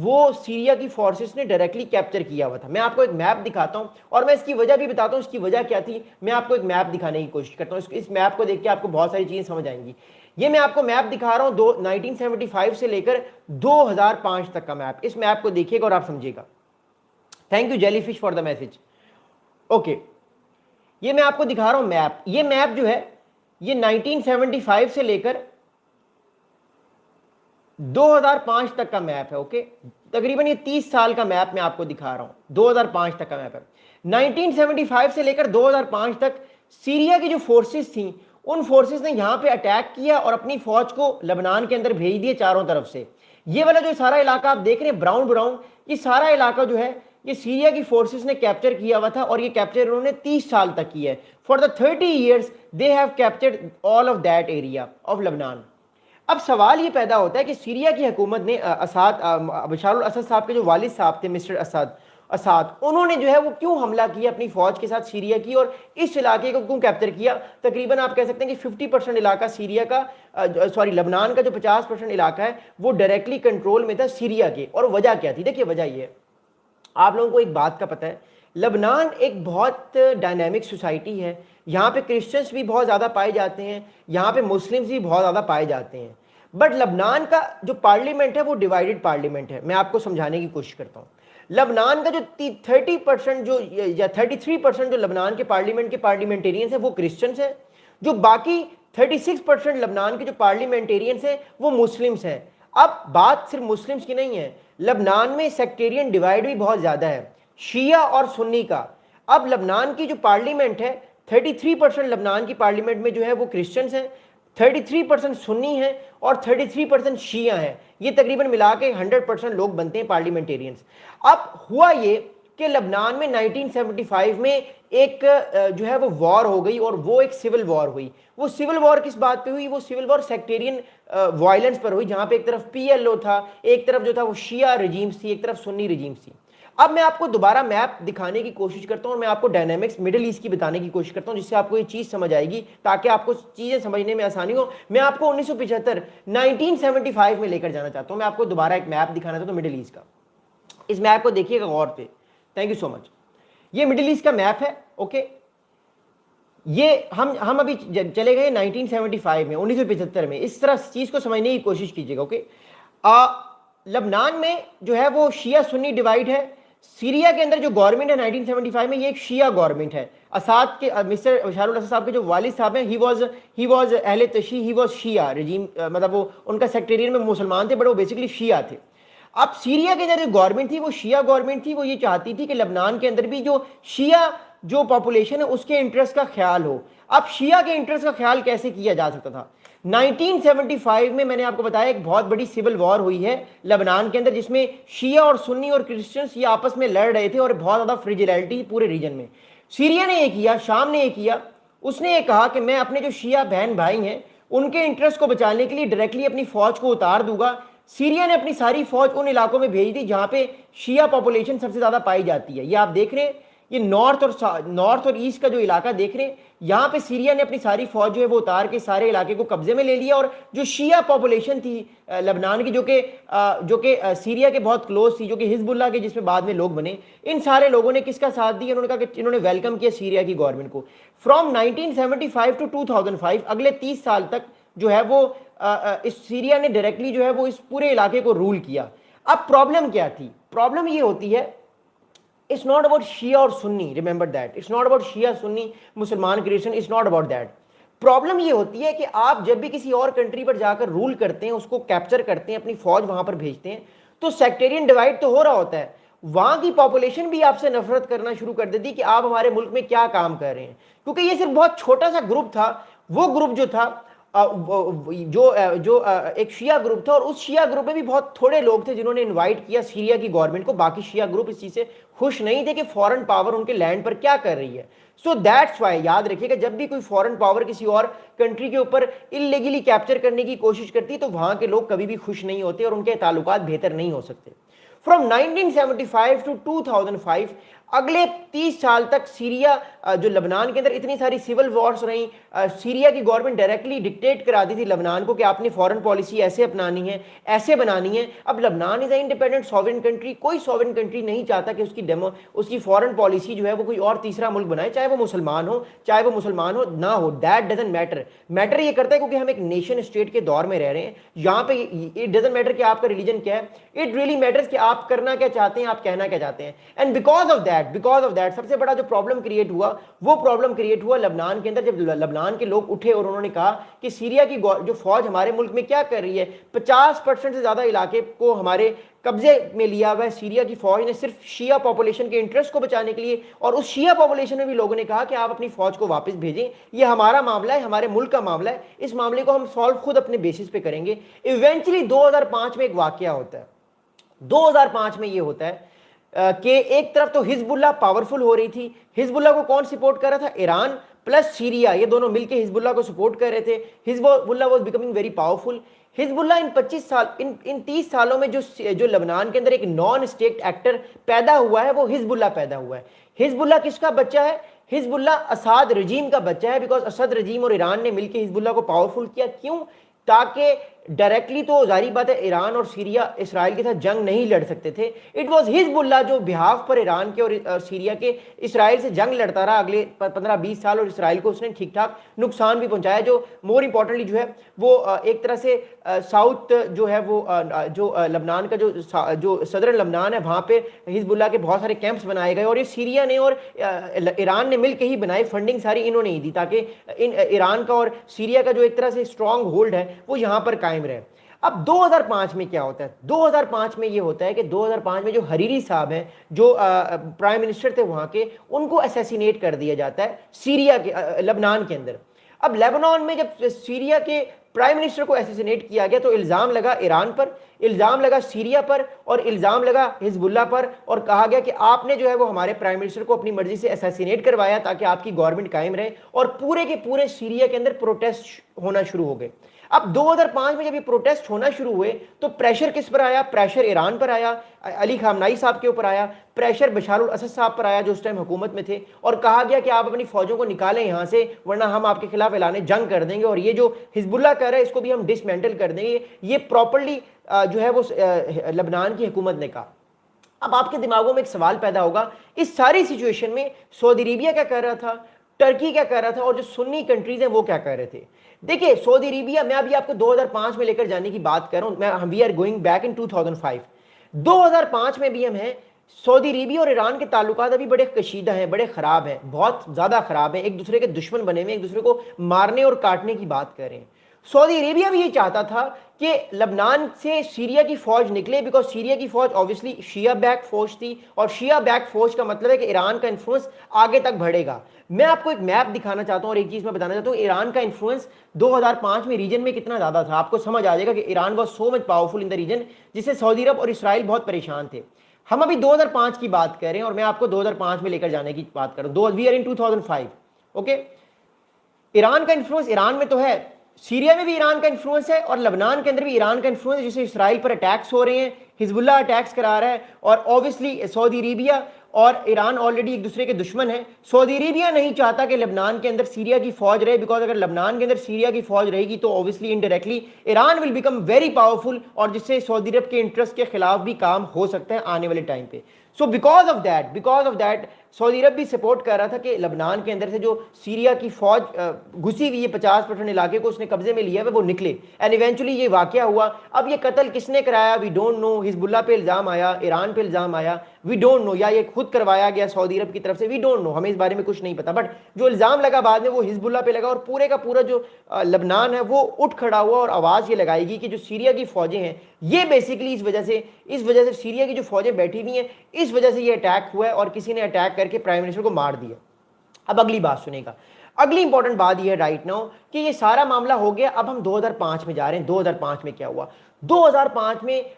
وہ سیریا کی فورسز نے ڈائریکٹلی کیپچر کیا ہوا تھا. میں آپ کو ایک میپ دکھاتا ہوں اور میں اس کی وجہ بھی بتاتا ہوں اس کی وجہ کیا تھی. میں آپ کو ایک میپ دکھانے کی کوشش کرتا ہوں, اس میپ کو دیکھ کے آپ کو بہت ساری چیزیں سمجھ آئیں گی. یہ میں آپ کو میپ دکھا رہا ہوں 1975 سے لے کر 2005 تک کا میپ. اس میپ کو دیکھیے گا اور آپ سمجھے گا. Thank you jellyfish for the message. Okay, یہ میں آپ کو دکھا رہا ہوں میپ. یہ میپ جو ہے یہ 1975 سے لے کر 2005 تک کا میپ ہے. اوکے, تقریباً یہ 30 سال کا میپ میں آپ کو دکھا رہا ہوں. 2005 تک کا میپ ہے. 1975 سے لے کر 2005 تک سیریا کی جو فورسز تھیں ان فورسز نے یہاں پہ اٹیک کیا اور اپنی فوج کو لبنان کے اندر بھیج دیے چاروں طرف سے. یہ والا جو سارا علاقہ آپ دیکھ رہے ہیں براؤن براؤن, یہ سارا علاقہ جو ہے یہ سیریا کی فورسز نے کیپچر کیا ہوا تھا اور یہ کیپچر انہوں نے 30 سال تک کیا ہے. For the 30 years they have captured all of that area of Lebanon. اب سوال یہ پیدا ہوتا ہے کہ سیریا کی حکومت نے بشار الاسد صاحب کے جو والد صاحب تھے مسٹر اسد, انہوں نے جو ہے وہ کیوں حملہ کیا اپنی فوج کے ساتھ سیریا کی اور اس علاقے کو کیوں کیپچر کیا. تقریباً آپ کہہ سکتے ہیں کہ 50% علاقہ سیریا کا لبنان کا جو 50% علاقہ ہے وہ ڈائریکٹلی کنٹرول میں تھا سیریا کے. اور وجہ کیا تھی؟ دیکھیے وجہ یہ ہے, آپ لوگوں کو ایک بات کا پتہ ہے, لبنان ایک بہت ڈائنامک سوسائٹی ہے. یہاں پہ کرسچنس بھی بہت زیادہ پائے جاتے ہیں, یہاں پہ مسلمز بھی بہت زیادہ پائے جاتے ہیں. بٹ لبنان کا جو پارلیمنٹ ہے وہ ڈیوائیڈڈ پارلیمنٹ ہے. میں آپ کو سمجھانے کی کوشش کرتا ہوں. لبنان کا جو 30% جو یا 33% جو لبنان کے پارلیمنٹ کے پارلیمنٹیرینز ہیں وہ کرسچنس ہیں. جو باقی 36% لبنان کے جو پارلیمنٹیرینز ہیں وہ مسلمس ہیں. اب بات صرف مسلمس کی نہیں ہے, لبنان میں سیکٹیرین ڈیوائیڈ بھی بہت زیادہ ہے, شیعہ اور سنی کا. اب لبنان کی جو پارلیمنٹ ہے 33% لبنان کی پارلیمنٹ میں جو ہے وہ کرسچنس ہیں, 33% سنی ہیں اور 33% شیعہ ہیں. یہ تقریباً ملا کے 100% لوگ بنتے ہیں پارلیمنٹیرینز. اب ہوا یہ کہ لبنان میں 1975 میں ایک جو ہے وہ وار ہو گئی اور وہ ایک سول وار ہوئی. وہ سول وار کس بات پہ ہوئی؟ وہ سول وار سیکٹیرین وائلنس پر ہوئی, جہاں پہ ایک طرف پی ایل او تھا, ایک طرف جو تھا وہ شیعہ رجیمز تھی, ایک طرف سنی رجیمز تھی. اب میں آپ کو دوبارہ میپ دکھانے کی کوشش کرتا ہوں اور میں آپ کو ڈائنامکس مڈل ایسٹ کی بتانے کی کوشش کرتا ہوں, جس سے آپ کو یہ چیز سمجھ آئے گی تاکہ آپ کو چیزیں سمجھنے میں آسانی ہو. میں آپ کو 1975 میں لے کر جانا چاہتا ہوں. میں آپ کو دوبارہ ایک میپ دکھانا چاہتا ہوں مڈل ایسٹ کا. اس میپ کو دیکھیے گا غور سے. تھینک یو سو مچ. یہ مڈل ایسٹ کا میپ ہے. اوکے, یہ ہم ابھی چلے گئے 1975 میں, 1975 میں. اس طرح چیز کو سمجھنے کی کوشش کیجیے گا. اوکے, لبنان میں جو ہے وہ شیعہ سنی ڈیوائیڈ ہے. سیریا کے اندر جو گورنمنٹ ہے 1975 میں یہ ایک شیعہ گورنمنٹ ہے. اسد کے مسٹر بشار الاسد صاحب کے جو والد صاحب ہیں ہی واز اہل تشیع, ہی واز شیعہ رجیم, مطلب وہ ان کا سیکٹیرین میں مسلمان تھے بٹ وہ بیسکلی شیعہ تھے. اب سیریا کے اندر جو گورنمنٹ تھی وہ شیعہ گورنمنٹ تھی. وہ یہ چاہتی تھی کہ لبنان کے اندر بھی جو شیعہ جو پاپولیشن ہے اس کے انٹرسٹ کا خیال ہو. اب شیعہ کے انٹرسٹ کا خیال کیسے کیا جا سکتا تھا؟ 1975 میں نے آپ کو بتایا ایک بہت بڑی سول وار ہوئی ہے لبنان کے اندر, جس میں شیعہ اور سنی اور کرسچنس یہ آپس میں لڑ رہے تھے اور بہت زیادہ فریجیلٹی پورے ریجن میں. سیریا نے یہ کیا, شام نے یہ کیا, اس نے یہ کہا کہ میں اپنے جو شیعہ بہن بھائی ہیں ان کے انٹرسٹ کو بچانے کے لیے ڈائریکٹلی اپنی فوج کو اتار دوں گا. سیریا نے اپنی ساری فوج ان علاقوں میں بھیج دی جہاں پہ شیعہ پاپولیشن سب سے زیادہ پائی جاتی ہے. یہ آپ دیکھ رہے ہیں, یہ نارتھ اور ایسٹ کا جو علاقہ دیکھ رہے ہیں, یہاں پہ سیریا نے اپنی ساری فوج جو ہے وہ اتار کے سارے علاقے کو قبضے میں لے لیا. اور جو شیعہ پاپولیشن تھی لبنان کی جو کہ سیریا کے بہت کلوز تھی, جو کہ حزب اللہ کے جس میں بعد میں لوگ بنے, ان سارے لوگوں نے کس کا ساتھ دیا؟ انہوں نے کہا کہ انہوں نے ویلکم کیا سیریا کی گورنمنٹ کو. فرام 1975 ٹو 2005 اگلے 30 سال تک جو ہے وہ اس سیریا نے ڈائریکٹلی جو ہے وہ اس پورے علاقے کو رول کیا. اب پرابلم کیا تھی؟ پرابلم یہ ہوتی ہے, it's not about شیعہ اور سنی, remember that, it's not about شیعہ سنی مسلمان Christian, it's not about that. Problem یہ ہوتی ہے کہ آپ جب بھی کسی اور کنٹری پر جا کر رول کرتے ہیں, اس کو کیپچر کرتے ہیں, اپنی فوج وہاں پر بھیجتے ہیں, تو سیکٹیرین ڈیوائڈ تو ہو رہا ہوتا ہے. وہاں کی پاپولیشن بھی آپ سے نفرت کرنا شروع کر دیتی کہ آپ ہمارے ملک میں کیا کام کر رہے ہیں, کیونکہ یہ صرف بہت چھوٹا سا گروپ تھا. وہ گروپ جو تھا جو ایک شیعہ گروپ تھا, اور اس شیعہ گروپ میں بھی بہت تھوڑے لوگ تھے جنہوں نے انوائٹ کیا سیریا کی گورنمنٹ کو. باقی شیعہ گروپ اس چیز سے خوش نہیں تھے کہ فورن پاور ان کے لینڈ پر کیا کر رہی ہے. سو دیٹس وائی, یاد رکھیے گا, جب بھی کوئی فورن پاور کسی اور کنٹری کے اوپر انلیگلی کیپچر کرنے کی کوشش کرتی تو وہاں کے لوگ کبھی بھی خوش نہیں ہوتے اور ان کے تعلقات بہتر نہیں ہو سکتے. فرام 1975 ٹو 2005 اگلے 30 سال تک سیریا جو لبنان کے اندر اتنی ساری سول وارز رہیں، سیریا کی گورنمنٹ ڈائریکٹلی ڈکٹیٹ کراتی تھی لبنان کو کہ آپ نے فورن پالیسی ایسے اپنانی ہے، ایسے بنانی ہے۔ اب لبنان از اے انڈیپینڈنٹ سوورن کنٹری، کوئی سوورن کنٹری نہیں چاہتا کہ اس کی فورن پالیسی جو ہے وہ کوئی اور تیسرا ملک بنائے، چاہے وہ مسلمان ہو چاہے وہ مسلمان ہو نہ ہو، دیٹ ڈزنٹ میٹر۔ میٹر یہ کرتا ہے کیونکہ ہم ایک نیشن اسٹیٹ کے دور میں رہ رہے ہیں، یہاں پہ اٹ ڈزنٹ میٹر کہ آپ کا ریلیجن کیا ہے، اٹ ریئلی میٹرز کہ آپ کرنا کیا چاہتے ہیں، آپ کہنا کیا چاہتے ہیں۔ اینڈ بیکاز آف دیٹ سب سے بڑا جو پرابلم کریٹ ہوا وہ پرابلم کریٹ ہوا لبنان کے اندر، جب لبنان کے لوگ اٹھے اور انہوں نے کہا کہ سیریا کی جو فوج ہمارے ملک میں کیا کر رہی ہے، 50% سے زیادہ علاقے کو ہمارے قبضے میں لیا ہوا ہے سیریا کی فوج نے، صرف شیعہ پاپولیشن کے انٹرسٹ کو بچانے کے لیے، اور اس شیعہ پاپولیشن میں بھی لوگوں نے کہا کہ آپ اپنی فوج کو واپس بھیجیں، یہ ہمارا معاملہ ہے، ہمارے ملک کا معاملہ ہے، اس معاملے کو ہم سالو خود اپنے بیسس پہ کریں گے۔ ایونچولی 2005 میں ایک واقعہ ہوتا ہے، 2005 میں یہ ہوتا ہے کہ ایک طرف تو حزب اللہ پاورفل ہو رہی تھی، حزب اللہ کو کون سپورٹ کر رہا تھا؟ ایران پلس سیریا، یہ دونوں مل کے حزب اللہ کو سپورٹ کر رہے تھے۔ حزب اللہ واز بیکمنگ ویری پاورفل۔ حزب اللہ ان 30 سالوں میں جو لبنان کے اندر ایک نان اسٹیٹ ایکٹر پیدا ہوا ہے وہ حزب اللہ پیدا ہوا ہے۔ حزب اللہ کس کا بچہ ہے؟ حزب اللہ اسد رجیم کا بچہ ہے، بیکاز اسد رجیم اور ایران نے مل کے حزب اللہ کو پاورفل کیا۔ کیوں؟ تاکہ ڈائریکٹلی تو ظاہری بات ہے ایران اور سیریا اسرائیل کے ساتھ جنگ نہیں لڑ سکتے تھے، اٹ واز حزب اللہ جو بہاف پر ایران کے اور سیریا کے اسرائیل سے جنگ لڑتا رہا اگلے 15-20 سال، اور اسرائیل کو اس نے ٹھیک ٹھاک نقصان بھی پہنچایا، جو مور امپورٹنٹلی جو ہے وہ ایک طرح سے ساؤتھ جو ہے وہ جو لبنان کا جو صدر لبنان ہے وہاں پہ حزب اللہ کے بہت سارے کیمپس بنائے گئے، اور یہ سیریا نے اور ایران نے مل کے ہی بنائے، فنڈنگ ساری انہوں نے ہی دی تاکہ ایران کا اور سیریا کا جو ایک طرح سے اسٹرانگ ہولڈ ہے وہ یہاں پر قائم رہے۔ اب 2005 میں کیا ہوتا ہے؟ 2005 میں یہ ہوتا ہے کہ 2005 میں جو حریری صاحب ہیں جو پرائم منسٹر تھے وہاں کے، ان کو اسیسینیٹ کر دیا جاتا ہے سیریا کے لبنان کے اندر۔ اب لیبنان میں جب سیریا کے پرائم منسٹر کو اسیسینیٹ کیا گیا تو الزام لگا ایران پر، الزام لگا سیریا پر، اور الزام لگا حزب اللہ پر، اور کہا گیا کہ آپ نے جو ہے وہ ہمارے پرائم منسٹر کو اپنی مرضی سے اسیسینیٹ کروایا تاکہ آپ کی گورنمنٹ قائم رہے، اور پورے کے پورے سیریا کے اندر پروٹیسٹ ہونا شروع ہو گئے۔ اب 2005 میں جب یہ پروٹیسٹ ہونا شروع ہوئے تو پریشر کس پر آیا؟ پریشر ایران پر آیا، علی خامنائی صاحب کے اوپر آیا، پریشر بشار الاسد صاحب پر آیا جو اس ٹائم حکومت میں تھے، اور کہا گیا کہ آپ اپنی فوجوں کو نکالیں یہاں سے ورنہ ہم آپ کے خلاف اعلان جنگ کر دیں گے، اور یہ جو حزب اللہ کر رہا ہے اس کو بھی ہم ڈسمینٹل کر دیں گے۔ یہ پراپرلی جو ہے وہ لبنان کی حکومت نے کہا۔ اب آپ کے دماغوں میں ایک سوال پیدا ہوگا، اس ساری سچویشن میں سعودی عربیہ کیا کر رہا تھا، ٹرکی کیا کر رہا تھا، اور جو سنی کنٹریز ہیں وہ کیا کر رہے تھے؟ دیکھیں سعودی عربیہ، میں ابھی آپ کو 2005 میں لے کر جانے کی بات کر رہا ہوں، we are going back in 2005۔ 2005 میں بھی ہم ہیں، سعودی عربیہ اور ایران کے تعلقات ابھی بڑے کشیدہ ہیں، بڑے خراب ہیں، بہت زیادہ خراب ہیں، ایک دوسرے کے دشمن بنے ہوئے، ایک دوسرے کو مارنے اور کاٹنے کی بات کر رہے ہیں۔ سعودی عربیہ بھی یہ چاہتا تھا کہ لبنان سے سیریا کی فوج نکلے، بیکاز سیریا کی فوج اوبویسلی شیعہ بیک فوج تھی، اور شیعہ بیک فوج کا مطلب ہے کہ ایران کا انفلوئنس آگے تک بڑھے گا۔ میں آپ کو ایک میپ دکھانا چاہتا ہوں اور ایک چیز میں بتانا چاہتا ہوں، ایران کا انفلوئنس 2005 میں ریجن میں کتنا زیادہ تھا، آپ کو سمجھ آ جائے گا کہ Iran was so much powerful in the region, جس سے سعودی عرب اور اسرائیل بہت پریشان تھے۔ ہم ابھی 2005 کی بات کر رہے ہیں اور میں آپ کو 2005 میں لے کر جانے کی بات کر رہا ہوں، we are in 2005۔ Okay, Iran کا انفلوئنس ایران میں تو ہے، سیریا میں بھی ایران کا انفلوئنس ہے، اور لبنان کے اندر بھی ایران کا انفلوئنس، جسے اسرائیل پر اٹیکس ہو رہے ہیں، حزب اللہ اٹیکس کرا رہا ہے، اور اوبویسلی سعودی عربیہ اور ایران آلریڈی ایک دوسرے کے دشمن ہیں۔ سعودی عربیہ نہیں چاہتا کہ لبنان کے اندر سیریا کی فوج رہے، بیکاز اگر لبنان کے اندر سیریا کی فوج رہے گی تو obviously indirectly Iran will become very powerful, اور جس سے سعودی عرب کے انٹرسٹ کے خلاف بھی کام ہو سکتا ہے آنے والے ٹائم پہ۔ سو بیکاز آف دیٹ سعودی عرب بھی سپورٹ کر رہا تھا کہ لبنان کے اندر سے جو سیریا کی فوج گھسی ہوئی ہے 50% علاقے کو اس نے قبضے میں لیا ہے وہ نکلے، اینڈ ایونچولی یہ واقعہ ہوا۔ اب یہ قتل کس نے کرایا وی ڈونٹ نو، حزب اللہ پہ الزام آیا، ایران پہ الزام آیا، وی ڈونٹ نو، یا یہ خود کروایا گیا سعودی عرب کی طرف سے، وی ڈونٹ نو، ہمیں اس بارے میں کچھ نہیں پتا، بٹ جو الزام لگا بعد میں وہ حزب اللہ پہ لگا، اور پورے کا پورا جو لبنان ہے وہ اٹھ کھڑا ہوا اور آواز یہ لگائے گی کہ جو سیریا کی فوجیں ہیں یہ بیسیکلی اس وجہ سے سیریا کی جو فوجیں بیٹھی ہوئی ہیں اس وجہ سے یہ اٹیک ہوا ہے، اور کسی نے اٹیک کر کے پرائم منسٹر کو مار دیا۔ اب اگلی بات سنیں گا، اگلی امپورٹنٹ بات یہ ہے رائٹ ناؤ کہ یہ سارا معاملہ ہو گیا، اب ہم 2005 میں جا رہے ہیں۔ 2005 میں کیا ہوا؟ 2005 میں